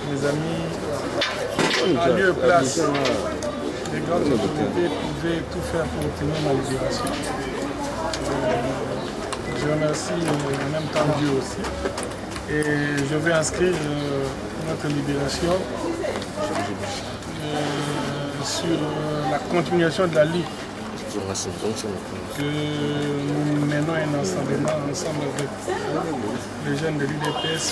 Mes amis, à lieu place, les grandes autorités pouvaient tout faire pour obtenir ma libération. Je remercie en même temps Dieu aussi. Et je vais inscrire notre libération sur la continuation de la Ligue. Que nous menons un ensemble avec les jeunes de l'UDPS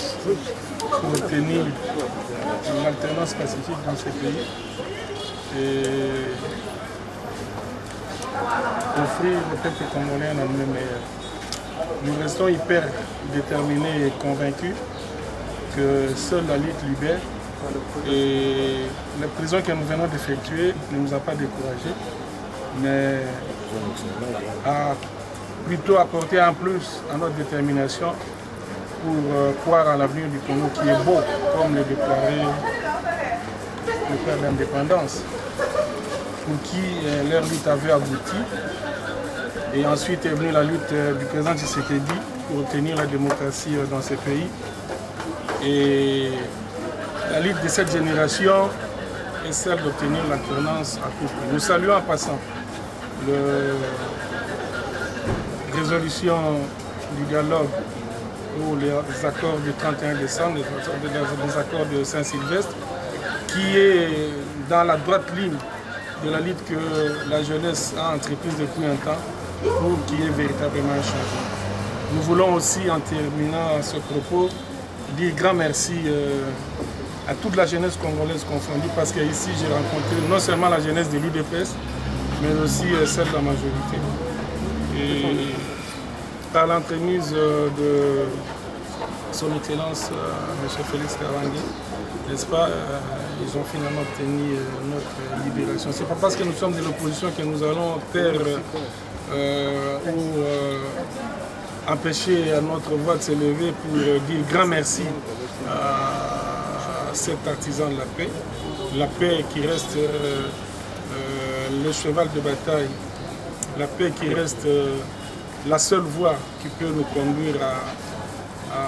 pour obtenir une alternance pacifique dans ce pays et offrir au peuple congolais un avenir meilleur. Nous restons hyper déterminés et convaincus que seule la lutte libère et la prison que nous venons d'effectuer ne nous a pas découragés, mais a plutôt apporté un plus à notre détermination pour croire à l'avenir du Congo qui est beau, comme le déclarait le père de l'indépendance, pour qui leur lutte avait abouti. Et ensuite est venue la lutte du président Tshisekedi pour obtenir la démocratie dans ce pays. Et la lutte de cette génération est celle d'obtenir l'alternance à tout prix. Nous saluons en passant la résolution du dialogue pour les accords du 31 décembre, les accords de Saint-Sylvestre, qui est dans la droite ligne de la lutte que la jeunesse a entreprise depuis un temps pour qu'il y ait véritablement un changement. Nous voulons aussi, en terminant ce propos, dire grand merci à toute la jeunesse congolaise confondue, parce qu'ici j'ai rencontré non seulement la jeunesse de l'UDPS, mais aussi celle de la majorité. Et par l'entremise de son Excellence, M. Félix Kabange, n'est-ce pas, ils ont finalement obtenu notre libération. Ce n'est pas parce que nous sommes de l'opposition que nous allons taire ou empêcher notre voix de se lever pour dire grand merci à cet artisan de la paix qui reste le cheval de bataille, la paix qui reste la seule voie qui peut nous conduire à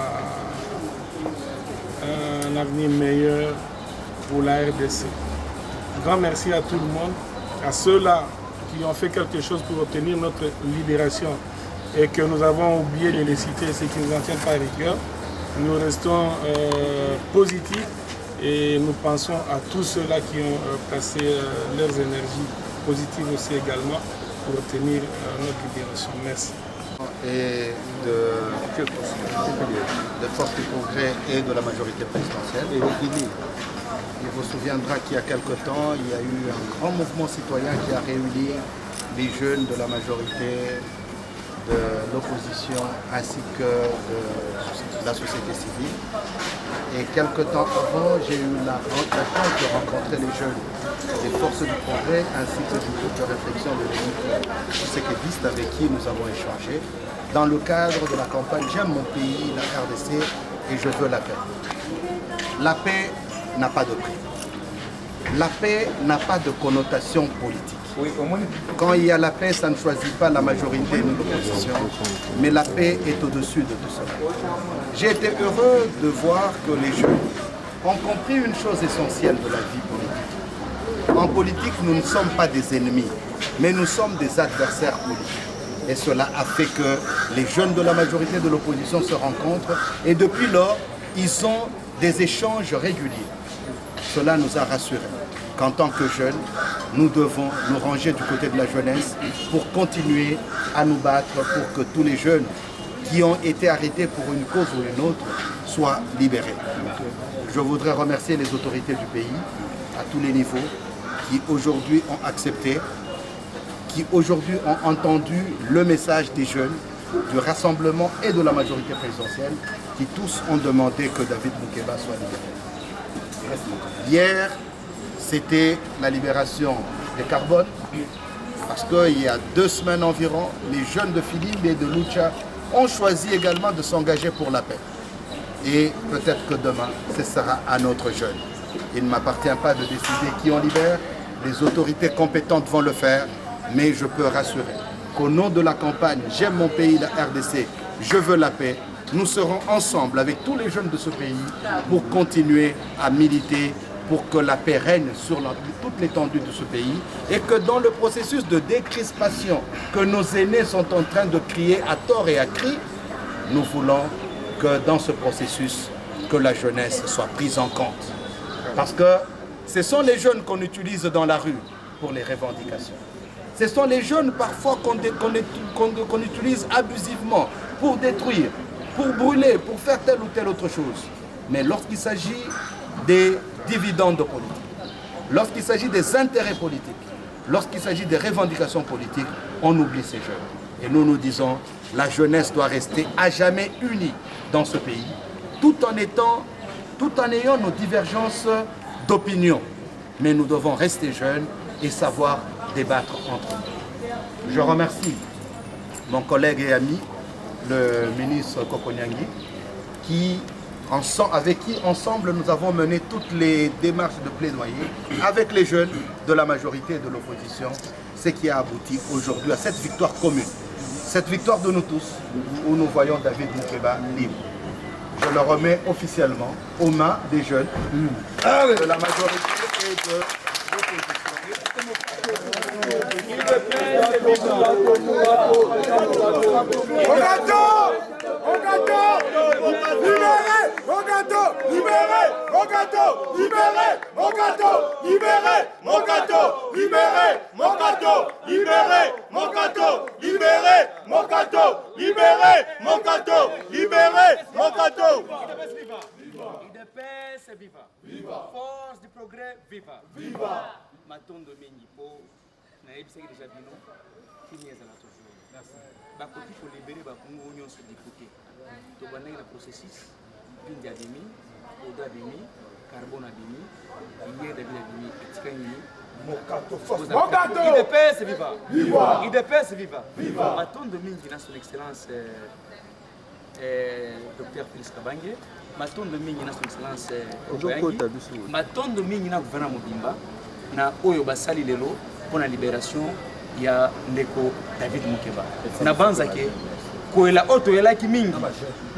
un avenir meilleur pour la RDC. Grand merci à tout le monde, à ceux-là qui ont fait quelque chose pour obtenir notre libération et que nous avons oublié de les citer, ceux qui nous en tiennent par rigueur. Nous restons positifs et nous pensons à tous ceux-là qui ont placé leurs énergies positives aussi également pour obtenir notre libération. Merci. Et de force du Congrès et de la majorité présidentielle. Il vous souviendra qu'il y a quelque temps, il y a eu un grand mouvement citoyen qui a réuni les jeunes de la majorité, de l'opposition ainsi que de la société civile. Et quelque temps avant, j'ai eu la chance de rencontrer les jeunes des forces du progrès ainsi que du groupe de réflexion de l'élite séquédiste avec qui nous avons échangé dans le cadre de la campagne J'aime mon pays, la RDC et je veux la paix. La paix n'a pas de prix. La paix n'a pas de connotation politique. Quand il y a la paix, ça ne choisit pas la majorité ni l'opposition, mais la paix est au-dessus de tout cela. J'ai été heureux de voir que les jeunes ont compris une chose essentielle de la vie politique. En politique, nous ne sommes pas des ennemis, mais nous sommes des adversaires politiques. Et cela a fait que les jeunes de la majorité de l'opposition se rencontrent et depuis lors, ils ont des échanges réguliers. Cela nous a rassurés qu'en tant que jeunes, nous devons nous ranger du côté de la jeunesse pour continuer à nous battre pour que tous les jeunes qui ont été arrêtés pour une cause ou une autre soient libérés. Je voudrais remercier les autorités du pays à tous les niveaux qui aujourd'hui ont accepté, qui aujourd'hui ont entendu le message des jeunes, du rassemblement et de la majorité présidentielle, qui tous ont demandé que David Moukeba soit libéré. Hier, c'était la libération des Carbones, parce qu'il y a 2 semaines environ, les jeunes de Philippe et de Lucha ont choisi également de s'engager pour la paix. Et peut-être que demain, ce sera à notre jeune. Il ne m'appartient pas de décider qui on libère, les autorités compétentes vont le faire, mais je peux rassurer qu'au nom de la campagne « J'aime mon pays, la RDC, je veux la paix », nous serons ensemble avec tous les jeunes de ce pays pour continuer à militer pour que la paix règne sur toute l'étendue de ce pays et que dans le processus de décrispation que nos aînés sont en train de crier à tort et à cri, nous voulons que dans ce processus, que la jeunesse soit prise en compte. Parce que ce sont les jeunes qu'on utilise dans la rue pour les revendications. Ce sont les jeunes parfois qu'on utilise abusivement pour détruire, pour brûler, pour faire telle ou telle autre chose. Mais lorsqu'il s'agit des dividendes politiques, lorsqu'il s'agit des intérêts politiques, lorsqu'il s'agit des revendications politiques, on oublie ces jeunes. Et nous nous disons, la jeunesse doit rester à jamais unie dans ce pays, tout en ayant nos divergences d'opinion. Mais nous devons rester jeunes et savoir débattre entre nous. Je remercie mon collègue et ami, le ministre Kokonyangui, avec qui ensemble nous avons mené toutes les démarches de plaidoyer avec les jeunes de la majorité et de l'opposition, ce qui a abouti aujourd'hui à cette victoire commune, cette victoire de nous tous, où nous voyons David Moukeba libre. Je le remets officiellement aux mains des jeunes de la majorité et de l'opposition. Viva! Force du progrès, viva! Viva! Matondo Menyipo, naebisaki déjà bino, fini ezala toujours. Merci. Bakoki pour libérer bakongo union sur du côté. To banaki na processus, Pindi abimi, Oda abimi, Carbone abimi, hier David abimi, etikani Mokato force. Mokato! IDPS viva! Viva! IDPS viva! Viva! Matondo Menyi na son excellence Dr. Félix Kabange. Matondo mingi na son excellence matondo mingi na gouvernement Mobimba na oyo basali lelo pour la libération ya ndeko David Moukeba na banzake koela oto elaki mingi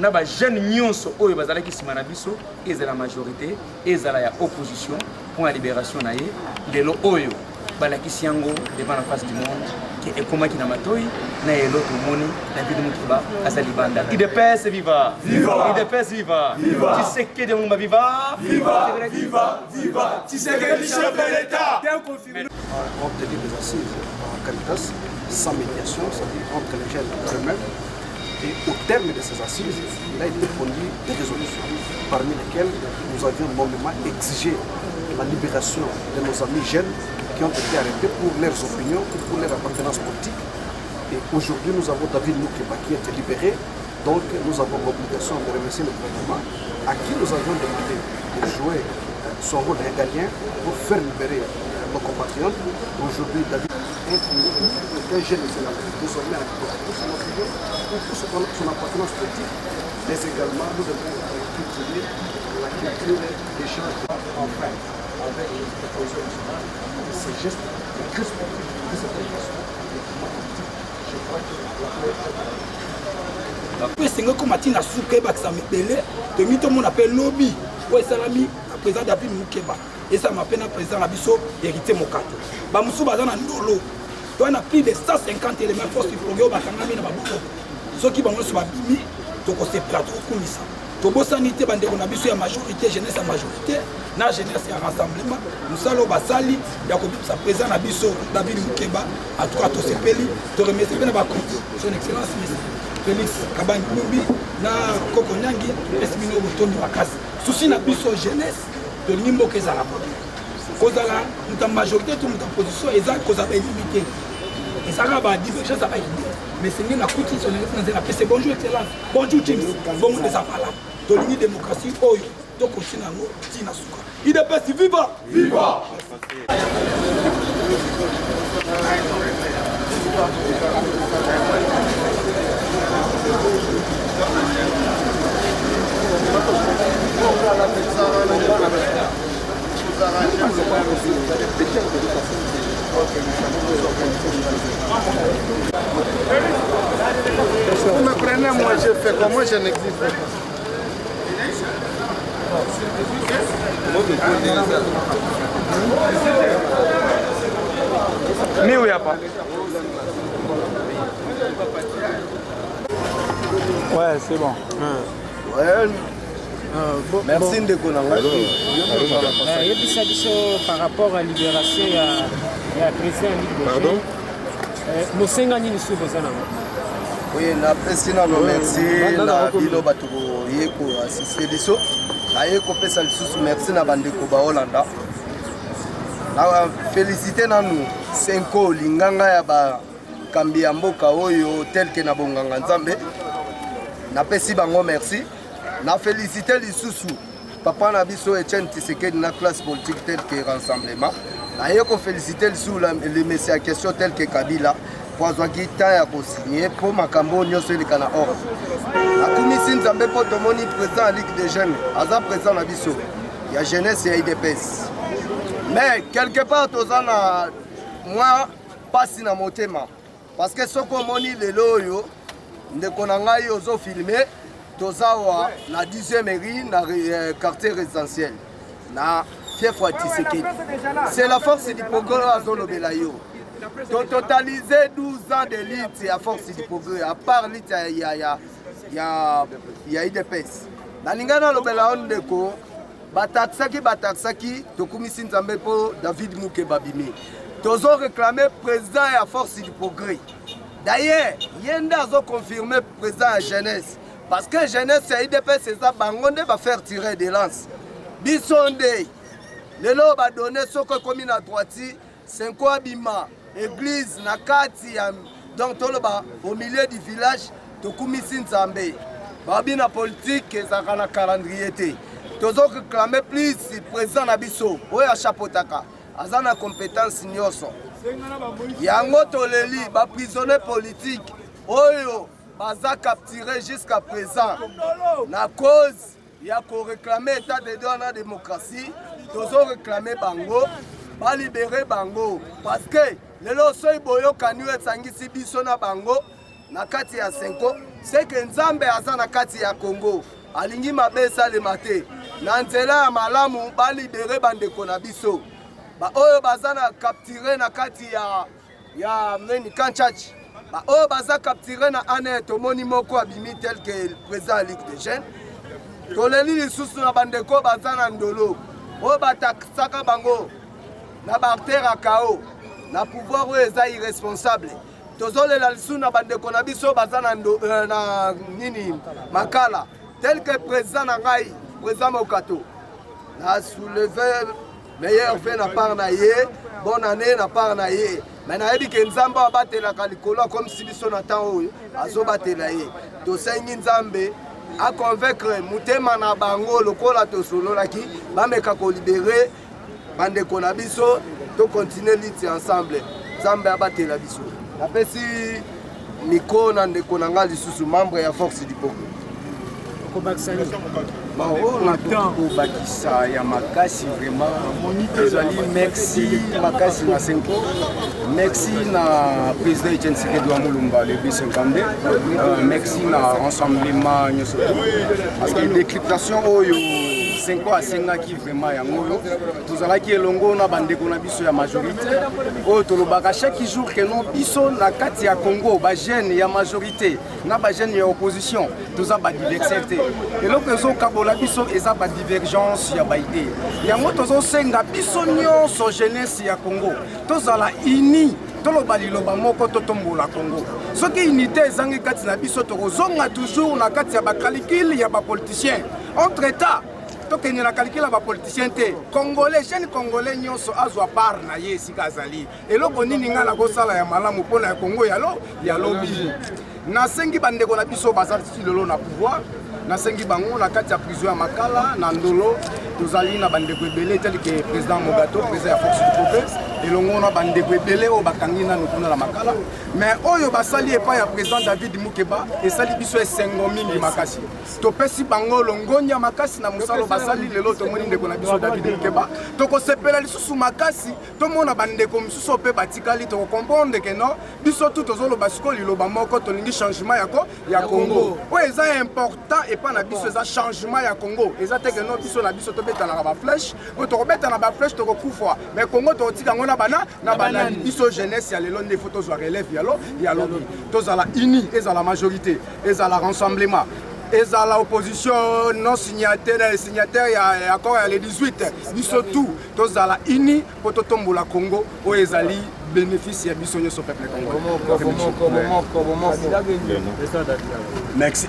na ba jeune nyonso oyo bazalaki sima na biso ezala majorité ezala ya opposition pour la libération na ye lelo oyo balakisi yango devant la face du monde qui est comme qui na matoi na elo to moni David Moukeba azali banda IDPS viva IDPS viva Tshisekedi de Mulumba viva viva Tshisekedi chef de l'état compte tenu des assises en Caritas sans médiation, c'est-à-dire entre les jeunes eux-mêmes. Et au terme de ces assises, il a été conduit des résolutions, parmi lesquelles nous avions nommément exigé la libération de nos amis jeunes qui ont été arrêtés pour leurs opinions ou pour leur appartenance politique. Et aujourd'hui, nous avons David Moukeba qui a été libéré. Donc, nous avons l'obligation de remercier le gouvernement à qui nous avions demandé de jouer son rôle régalien pour faire libérer nos compatriotes. Aujourd'hui, David est un jeune désormais à pour son opinion, pour son appartenance politique, mais également nous devons cultiver la culture des gens enfin avec les propositions nationales, ces gestes de responsabilité de cette élection. Je crois que la paix est comme Matina Souké, ça m'appelle, de mytho mon appelle lobby, où est salami, à présent David Moukeba, et ça m'appelle à présent Abisso, hérité Mokato. Bamoussou Bazan en Nolo, on a plus de 150 éléments force du progrès au Bakangami, ceux qui vont se babimi, donc on s'est plateau comme ça. tobosani te bandeko na biso ya majorité jeunesse ya majorité na jeunesse ya rassemblement mosala oyo basali ya kobimisa président na biso David Mukeba en tout cas tosepeli toremercie mpe na bakonti son excellence Félix Kabangi Lumbi na Koko Nyangi esi bino botondi makasi susi na biso jeunesse tolingi mboka ezala kozala muta majorité to muta position eza kozala balimité ezalaka badivergence ya baidée mais sengi na kuti son excellence na pese bonjour excellence bonjour James bongo eza pala tolingi démocratie oyo tokontina yango ntina suka IDPS viva viva. Vous me prenez, moi je fais comme moi je n'existe pas. Mais où y a pas? Ouais, c'est bon. Ouais. Merci de par rapport à la libération il y a président Ligue de Mosenga ni sous Bozana. Oui, na président merci na bino batu yeko assister biso. Ayeko pesa lisusu merci na bandeko ba Hollanda. Na féliciter nanu Senko linganga ya ba kambi ya mboka oyo tel que na bonganga Nzambe. Na pesi bango merci. Na féliciter lisusu papa na biso Etienne Tshisekedi na classe politique tel que rassemblement. Na yeko féliciter lisusu les messieurs à question tel que Kabila. Pour azwaki temps ya kosigner pour makambo nyonso eleka na ordre. Nakumisi Nzambe po tomoni président ya Ligue des Jeunes aza président na biso ya jeunesse ya IDPS. Mais quelque part toza na moi pasi na motema parce que soko omoni lelo oyo ndeko na ngai ozo filmer toza wa na 10e mairie na quartier résidentiel na fief wa Tshisekedi. C'est la force du progrès azolobela yo. Totalisé 12 ans de lutte à force du progrès, à part lutte il y a IDPS. Nalingana lobela ondeko bataxaki tokumisi Nzambe po David Mukeba bimi. Tozo réclamer président à force du progrès. D'ailleurs, yenda zo confirmer président à jeunesse parce que jeunesse à IDPS c'est ça bangonde va faire tirer des lances. Bisonde lelo ba donner soko commune à droite, 5 abima. Église na kati ya donc toloba au milieu du village tokumisi Nzambe babi na politique ezaka na calendrier te tozo réclamer plus président na biso oyo achapotaka aza na compétence nyonso yango toleli ba prisonnier politique oyo baza capturé jusqu'à présent na cause ya ko réclamer état de droit na démocratie tozo réclamer bango ba libérer bango parce que lelo soy boyo kanu etangisi biso na bango na kati ya Senko c'est que Nzambe aza na kati ya Congo alingi mabesa le mate na nzela ya malamu ba libérer bandeko na biso ba oyo baza na capturer na kati ya neni Kanchachi ba oyo baza capturer na ane tomoni moko abimi tel que le président Ligue des Jeunes toleli lisusu na bandeko baza na ndolo oyo batakisaka bango na bartère à KO na pouvoir oyo eza irresponsable tozolela lisusu na bandeko na biso baza na nini makala tel que président na ngai président Mokato na soulever meilleur vœu na part na ye bonne année na part na ye mais nayebi ke Nzambe abatelaka likolo comme si biso na temps oyo azobatela ye tosengi Nzambe a convaincre mutema na bango lokola tosololaki bameka kolibere bandeko na biso to continuer lutte ensemble Nzambe abatela biso napesi miko na ndeko na ngai lisusu membre ya force du peuple bakisa ya makasi vraiment ezali merci makasi na Senko merci na président Etienne Tshisekedi wa Mulumba le B52 merci na rassemblement nyonso parce que décryptation oyo Senko asengaki vraiment yango tozalaki elongo na bandeko na biso ya majorité oyo tolobaka chaque jour que non biso na kati ya Congo ba jeune ya majorité na ba jeune ya opposition toza ba diversité eloko ezokabola biso eza ba divergence ya baide yango tozosenga biso nyonso jeunesse ya Congo tozala ini toloba liloba moko totombola Congo soki unité ezangi kati na biso tokozonga toujours na kati ya bakalikili ya bapoliticien entre temps tokende na kalikila bapoliticien te congolais jeune congolais nyonso azwa part na ye esika azali eloko nini nga na kosala ya malamu mpona ya Congo ya lobi nasengi bandeko na biso bazali lelo na pouvoir nasengi bango na kati ya prison ya Makala na Ndolo tozali na bandeko ebele tel que président Mogato président ya force du peuple elongo na bandeko ebele oyo bakangi nano kuna na Makala mais oyo basali epai ya président David Mukeba esali biso esengo mingi makasi topesi bango longonya makasi na mosalo basali lelo tomoni ndeko na biso David Mukeba tokosepela lisusu makasi tomona bandeko misusu pe batikali tokomprendre que non biso tout tozoloba siko liloba moko tolingi changement ya Congo oyo eza important epai na biso eza changement ya Congo eza te que non biso na biso tobetana na ba flèche oyo tokobeta na ba flèche tokokufa mais Congo tokotika ngo na banani biso jeunesse ya lelo nde faut tozwa relève ya lobi tozala uni ezala majorité ezala rassemblement ezala opposition non signataire ya accord ya le 18 biso tout tozala uni po totombola Congo oyo ezali bénéfice ya biso nyonso peuple congolais.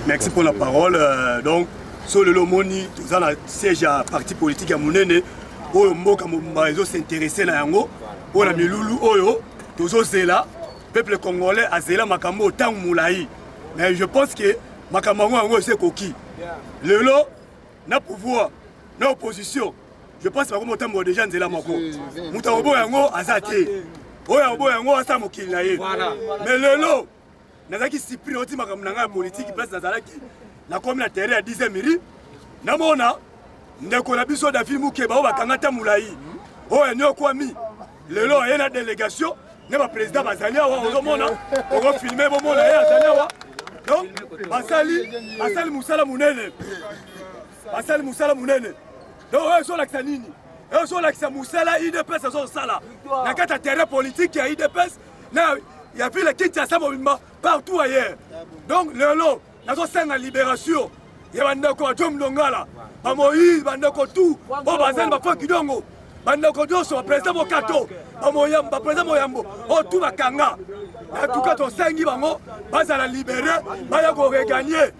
Merci pour la parole. Donc sur le Lomoni toza na siège à parti politique ya monene oyo mboka mobimba s'intéresser na yango pona milulu oyo tozozela peuple congolais azela makambo otango mulai mais je pense que makambo yango c'est koki lelo na pouvoir na opposition je pense que otango déjà nzela moko mutango yango azate oyo obo yango asa mokili na ye mais lelo nazaki surpris oti makambo nanga politique place nazalaki na komi na terrain ya 10e miri namona ndeko na biso David Mukeba oyo bakanga ta mulai oyo nyokwami lelo aye na délégation ne ba président bazali awa ozomona okofilme bomona ye azali awa donc basali musala munene donc oyo ezolakisa nini oyo ezolakisa musala IDPS ezosala na kati ya terrain politique ya IDPS na ya ville Kinshasa mobimba partout ailleurs donc lelo nazosenga libération ya bandeko ya Jom Longala bamoyi bandeko tu oyo bazali bafo kidongo bandeko nyonso baprésident Mokato baprésident Moyambo oyo tu bakanga en tout cas tosengi bango bazala libéré baya koregagner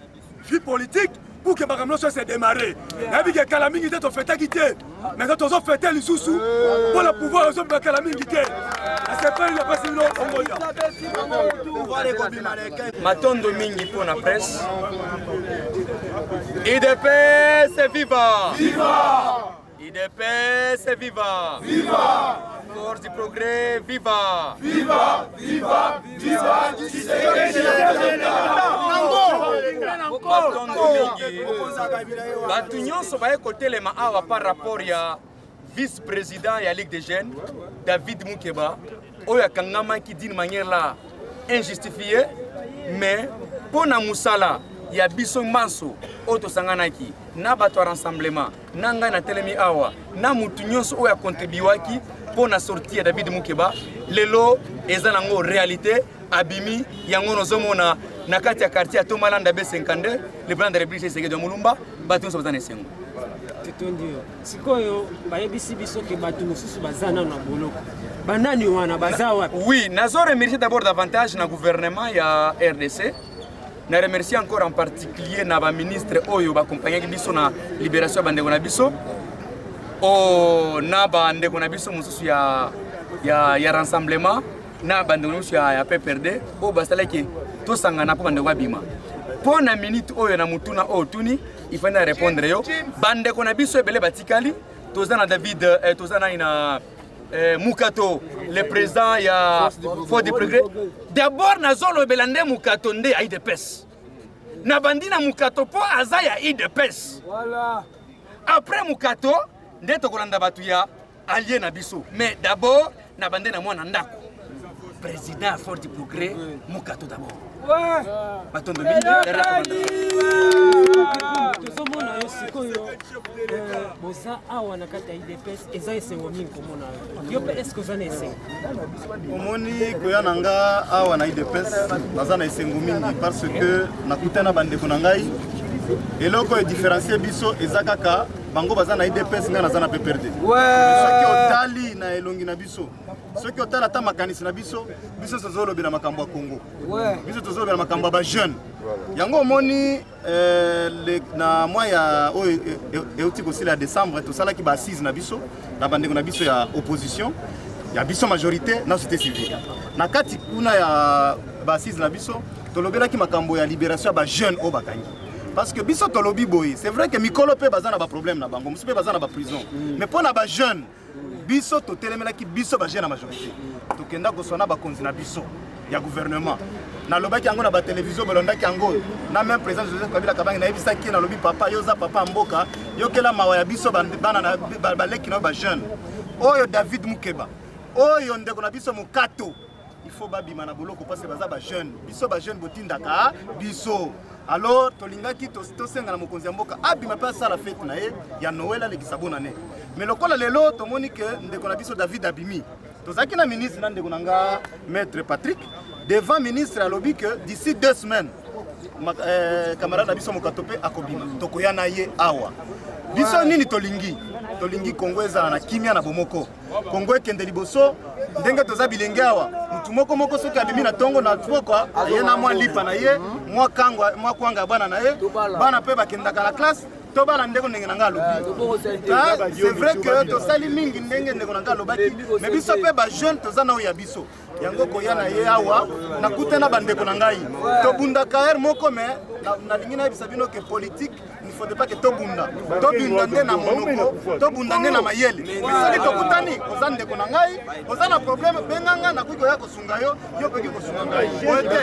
vie politique pour que makambo nyonso se démarrer nayebi ke kala mingi te tofetaki te mais tozofete lisusu mpo na pouvoir ozobima kala mingi te asepeli napesi bino ongoya matondo mingi mpo na presse IDPS viva! Viva! IDPS viva! Viva! Force du progrès viva! Viva! Viva! Viva! Matondo mingi batu nyonso baye kotelema awa par rapport ya vice-président ya Ligue des Jeunes David Mukeba oyo akangamaki d'une manière là injustifiée mais pona musala ya biso manso oyo tosanganaki na bato ya rassemblement na ngai na telemi awa na mutu nyonso oyo akontribuaki mpo na sortie ya David Mukeba lelo eza nango réalité abimi yango nozomona na kati ya quartier ya Tomalanda B52 le plan de république Tshisekedi ya Mulumba bato nyonso baza na esengo ndio sikoyo bayebisi biso ke bato mosusu baza nano na boloko banani wana baza wapi? Oui, nazo remercier d'abord davantage na gouvernement ya RDC. Na remercier encore en particulier na ba ministre oyo ba accompagner biso na libération bandeko na biso. O na bandeko na biso mosusu ya rassemblement na bandeko na biso ya PPRD o basalaki to sangana po bandeko bima. Po na minute oyo na mutuna o tuni il faut na répondre yo bandeko na biso ebele batikali tozana David tozana ina Mukato, le président ya Fort du Progrès. D'abord nazolo belande Mukato nde ya IDPS. Na bandina Mukato po aza ya IDPS. Voilà. Après Mukato nde tokolanda batu ya allié na biso. Mais d'abord na bandina mwana ndako. président à Fort du Progrès, Mokato d'abord. Matondo tozomona yo sikoyo boza awa na kati ya IDPS eza esengo mingi komona yo mpe eske oza na esengo omoni koya na nga awa na IDPS naza na esengo mingi parce que nakutana bandeko na ngai eloko edifférencie biso eza kaka bango baza na IDPS ngai naza na PPRD soki otali na elongi na biso soki otali ata makanisi na biso tozolobela makambo ya Congo biso tozolobela makambo ya bajeune yango omoni na mwa ya oyo euti kosila ya décembre tosalaki baassise na biso na bandeko na biso ya opposition ya biso majorité na société civile na kati kuna ya baassise na biso tolobelaki makambo ya libération ya bajeune oyo bakangi parce que biso tolobi boye c'est vrai que mikolo mpe baza na baproblème na bango mosu mpe baza na baprison mais mpo na bajeune biso totelemelaki biso bajeune na majorité tokenda koswana bakonzi na biso ya gouvernement nalobaki yango na batelevizio bolondaki yango na même président Joseph Kabila Kabange nayebisaki nalobi papa yoza papa mboka yokela mawa ya biso bana na baleki na bajeune oyo David Mukeba oyo ndeko na biso Mokato il faut babima na boloko parce que baza bajeune biso bajeune botindaka biso alors tolingaki tosenga na mokonzi ya mboka abima mpe asala fete na ye ya Noël alekisa bona ne mais lokola lelo tomoni ke ndeko na biso David abimi tozalaki na ministre na ndeko na nga maître Patrick devant ministre alobi que d'ici 2 semaines camarade na biso Mokato mpe akobima tokoya na ye awa biso nini tolingi Congo ezala na kimia na bomoko Congo ekende liboso ndenge toza bilenge awa mutu moko soki abimi na tongo na tvoka ye na mwa lipa na ye mwa kwanga bana na ye bana mpe bakendaka na classe tobala ndeko ndenge na nga alobi c'est vrai que tosali mingi ndenge ndeko na nga alobaki mais biso mpe bajeune toza na oyo ya biso yango koya na ye awa nakutana bandeko na ngai tobundaka ere moko mais nalingi nayebisa bino ke politique il ne faudrait pas que tobunda nde na monoko tobunda nde na mayele soki tokutani oza ndeko na ngai oza na problème benganga nakoki koya kosunga yo yo peki kosunga ngai oye te